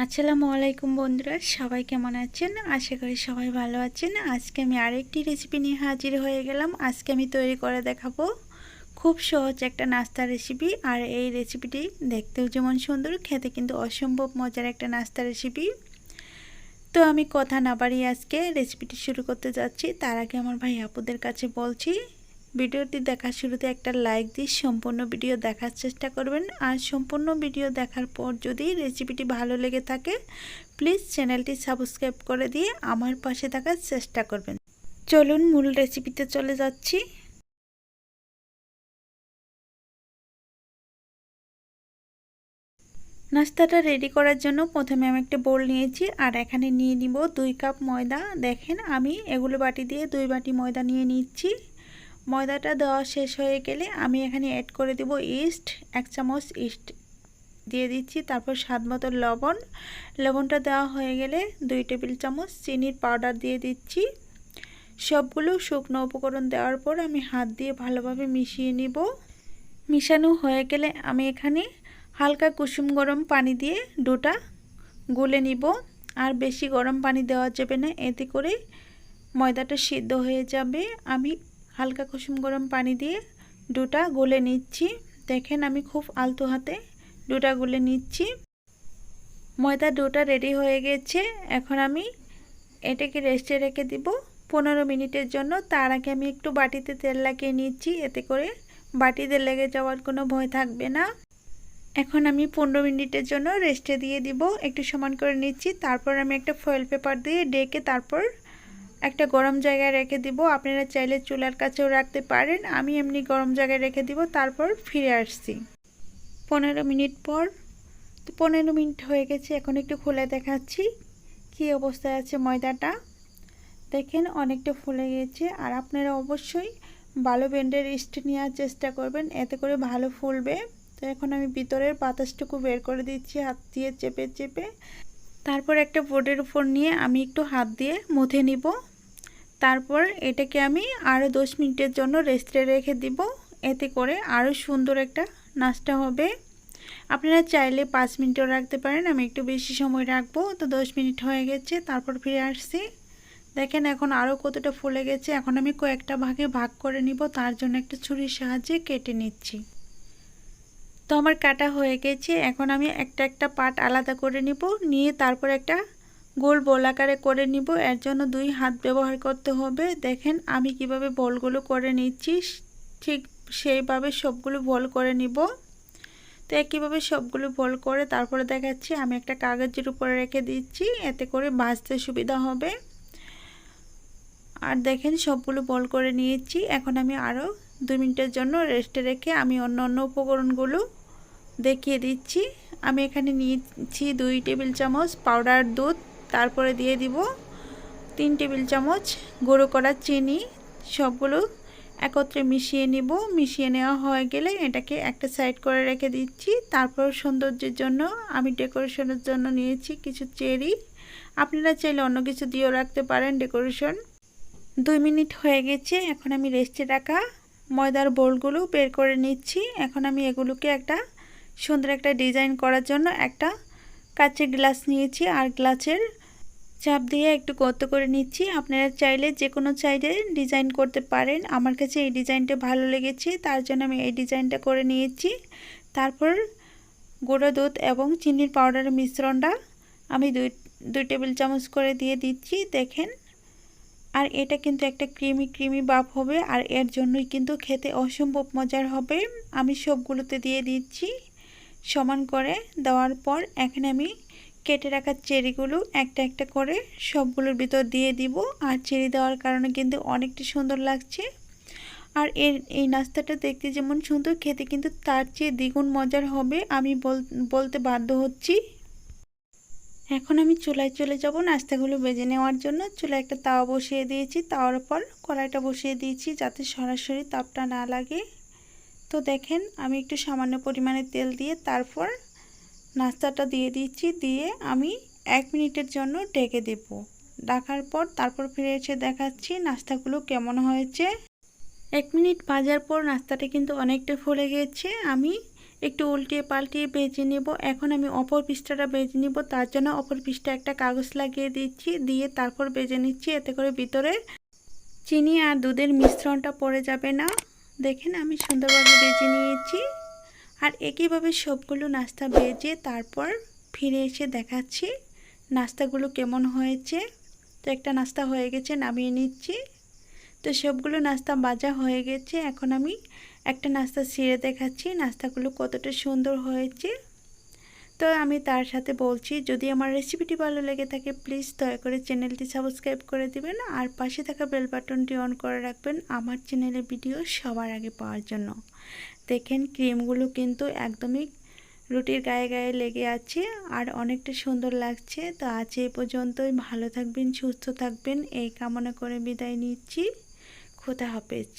আসসালামু আলাইকুম বন্ধুরা, সবাই কেমন আছেন? আশা করি সবাই ভালো আছেন। আজকে আমি আরেকটি রেসিপি নিয়ে হাজির হয়ে গেলাম। আজকে আমি তৈরি করে দেখাবো খুব সহজ একটা নাস্তা রেসিপি। আর এই রেসিপিটি দেখতেও যেমন সুন্দর, খেতে কিন্তু অসম্ভব মজার একটা নাস্তা রেসিপি। তো আমি কথা না বাড়িয়ে আজকে রেসিপিটি শুরু করতে যাচ্ছি। তার আগে আমার ভাই আপুদের কাছে বলছি, ভিডিওটি দেখার শুরুতে একটা লাইক দিয়ে সম্পূর্ণ ভিডিও দেখার চেষ্টা করবেন। আর সম্পূর্ণ ভিডিও দেখার পর যদি রেসিপিটি ভালো লেগে থাকে, প্লিজ চ্যানেলটি সাবস্ক্রাইব করে দিয়ে আমার পাশে থাকার চেষ্টা করবেন। চলুন মূল রেসিপিতে চলে যাচ্ছি। নাস্তাটা রেডি করার জন্য প্রথমে আমি একটা বোল নিয়েছি, আর এখানে নিয়ে নিব 2 কাপ ময়দা। দেখেন আমি এগুলো বাটি দিয়ে 2 বাটি ময়দা নিয়ে নিচ্ছি। ময়দাটা দেওয়া শেষ হয়ে গেলে আমি এখানে অ্যাড করে দেব ইস্ট, 1 চামচ ইস্ট দিয়ে দিচ্ছি। তারপর স্বাদ মতো লবণ, লবণটা দেওয়া হয়ে গেলে 2 টেবিল চামচ চিনির পাউডার দিয়ে দিচ্ছি। সবগুলো শুকনো উপকরণ দেওয়ার পর আমি হাত দিয়ে ভালোভাবে মিশিয়ে নিব। মিশানো হয়ে গেলে আমি এখানে হালকা কুসুম গরম পানি দিয়ে ডোটা গুলে নিব। আর বেশি গরম পানি দেওয়া যাবে না, এতে করে ময়দাটা সিদ্ধ হয়ে যাবে। আমি হালকা কুসুম গরম পানি দিয়ে ডোটা গুলে নিচ্ছি। দেখেন আমি খুব আলতো হাতে ডোটা গুলে নিচ্ছি। ময়দা ডোটা রেডি হয়ে গেছে। এখন আমি এটাকে রেস্টে রেখে দিব 15 মিনিটের জন্য। তার আগে আমি একটু বাটিতে তেল লাগিয়ে নিচ্ছি, এতে করে বাটিতে লেগে যাওয়ার কোনো ভয় থাকবে না। এখন আমি 15 মিনিটের জন্য রেস্টে দিয়ে দিব। একটু সমান করে নিচ্ছি। তারপর আমি একটা ফয়েল পেপার দিয়ে ডেকে তারপর একটা গরম জায়গায় রেখে দিব। আপনারা চাইলে চুলার কাছেও রাখতে পারেন, আমি এমনি গরম জায়গায় রেখে দিব। তারপর ফিরে আসছি 15 মিনিট পর। তো 15 মিনিট হয়ে গেছে। এখন একটু খুলে দেখাচ্ছি কি অবস্থায় আছে ময়দাটা। দেখেন অনেকটা ফুলে গেছে। আর আপনারা অবশ্যই ভালো ব্র্যান্ডের ইস্ট নেওয়ার চেষ্টা করবেন, এতে করে ভালো ফুলবে। তো এখন আমি ভিতরের বাতাসটুকু বের করে দিচ্ছি হাত দিয়ে চেপে চেপে। তারপর একটা বোর্ডের উপর নিয়ে আমি একটু হাত দিয়ে মুথে নিব। তারপর এটাকে আমি আরও 10 মিনিটের জন্য রেস্টে রেখে দিব, এতে করে আরও সুন্দর একটা নাস্তা হবে। আপনারা চাইলে 5 মিনিটও রাখতে পারেন, আমি একটু বেশি সময় রাখবো। তো 10 মিনিট হয়ে গেছে, তারপর ফিরে আসছি। দেখেন এখন আরও কতটা ফুলে গেছে। এখন আমি কয়েকটা ভাগে ভাগ করে নিব, তার জন্য একটা ছুরির সাহায্যে কেটে নিচ্ছি। তো আমার কাটা হয়ে গেছে। এখন আমি একটা একটা পার্ট আলাদা করে নিব, নিয়ে তারপর একটা গোল বল আকারে করে নিব। এর জন্য 2 হাত ব্যবহার করতে হবে। দেখেন আমি কিভাবে বলগুলো করে নিচ্ছি, ঠিক সেইভাবে সবগুলো বল করে নিব। তো একইভাবে সবগুলো বল করে তারপরে দেখাচ্ছি আমি একটা কাগজের উপরে রেখে দিচ্ছি, এতে করে ভাজতে সুবিধা হবে। আর দেখেন সবগুলো বল করে নিয়েছি। এখন আমি আরও 2 মিনিটের জন্য রেস্টে রেখে আমি অন্য উপকরণগুলো দেখিয়ে দিচ্ছি। আমি এখানে নিয়েছি 2 টেবিল চামচ পাউডার দুধ, তারপরে দিয়ে দিব 3 টেবিল চামচ গুঁড়ো করা চিনি। সবগুলো একত্রে মিশিয়ে নিব। মিশিয়ে নেওয়া হয়ে গেলে এটাকে একটা সাইড করে রেখে দিচ্ছি। তারপর সৌন্দর্যের জন্য আমি ডেকোরেশনের জন্য নিয়েছি কিছু চেরি। আপনারা চাইলে অন্য কিছু দিয়েও রাখতে পারেন ডেকোরেশন। 2 মিনিট হয়ে গেছে। এখন আমি রেস্টে রাখা ময়দার বোলগুলো বের করে নিচ্ছি। এখন আমি এগুলোকে একটা সুন্দর একটা ডিজাইন করার জন্য একটা কাচের গ্লাস নিয়েছি, আর গ্লাসের চাপ দিয়ে একটু গর্ত করে নিচ্ছি। আপনারা চাইলে যে কোনো সাইডে ডিজাইন করতে পারেন। আমার কাছে এই ডিজাইনটা ভালো লেগেছে, তার জন্য আমি এই ডিজাইনটা করে নিয়েছি। তারপর গুঁড়ো দুধ এবং চিনির পাউডারের মিশ্রণটা আমি 2 টেবিল চামচ করে দিয়ে দিচ্ছি। দেখেন আর এটা কিন্তু একটা ক্রিমি ভাব হবে, আর এর জন্যই কিন্তু খেতে অসম্ভব মজার হবে। আমি সবগুলোতে দিয়ে দিচ্ছি সমান করে। দেওয়ার পর এখানে আমি কেটে রাখা চেরিগুলো একটা একটা করে সবগুলোর ভিতর দিয়ে দিব। আর চেরি দেওয়ার কারণে কিন্তু অনেকটা সুন্দর লাগছে। আর এই নাস্তাটা দেখতে যেমন সুন্দর, খেতে কিন্তু তার চেয়ে দ্বিগুণ মজার হবে, আমি বলতে বাধ্য হচ্ছি। এখন আমি চুলায় চলে যাব নাস্তাগুলো ভেজে নেওয়ার জন্য। চুলায় একটা তাওয়া বসিয়ে দিয়েছি, তাওয়ার উপর কড়াইটা বসিয়ে দিয়েছি যাতে সরাসরি তাপটা না লাগে। তো দেখেন আমি একটু সামান্য পরিমাণে তেল দিয়ে তারপর নাস্তাটা দিয়ে দিচ্ছি। দিয়ে আমি 1 মিনিটের জন্য ঢেকে দেব। ঢাকার পর তারপর ফিরে এসে দেখাচ্ছি নাস্তাগুলো কেমন হয়েছে। 1 মিনিট ভাজার পর নাস্তাটা কিন্তু অনেকটা ফুলে গেছে। আমি একটু উল্টিয়ে পাল্টিয়ে ভেজে নেব। এখন আমি অপর পিসটা ভেজে নিব, তার জন্য অপর পিসটা একটা কাগজ লাগিয়ে দিচ্ছি, দিয়ে তারপর ভেজে নিচ্ছি। এতে করে ভিতরে চিনি আর দুধের মিশ্রণটা পড়ে যাবে না। দেখেন আমি সুন্দরভাবে ভেজে নিয়েছি। আর একইভাবে সবগুলো নাস্তা ভেজে তারপর ফিরে এসে দেখাচ্ছি নাস্তাগুলো কেমন হয়েছে। তো একটা নাস্তা হয়ে গেছে, নামিয়ে নিচ্ছি। তো সবগুলো নাস্তা ভাজা হয়ে গেছে। এখন আমি একটা নাস্তা ছিঁড়ে দেখাচ্ছি নাস্তাগুলো কতটা সুন্দর হয়েছে। তো আমি তার সাথে বলছি, যদি আমার রেসিপিটি ভালো লেগে থাকে প্লিজ দয়া করে চ্যানেলটি সাবস্ক্রাইব করে দিবেন আর পাশে থাকা বেল বাটনটি অন করে রাখবেন আমার চ্যানেলের ভিডিও সবার আগে পাওয়ার জন্য। দেখেন ক্রিমগুলো কিন্তু একদমই রুটির গায়ে গায়ে লেগে আছে আর অনেকটা সুন্দর লাগছে। তো আজ এই পর্যন্তই। ভালো থাকবেন, সুস্থ থাকবেন এই কামনা করে বিদায় নিচ্ছি। খোদা হাফেজ।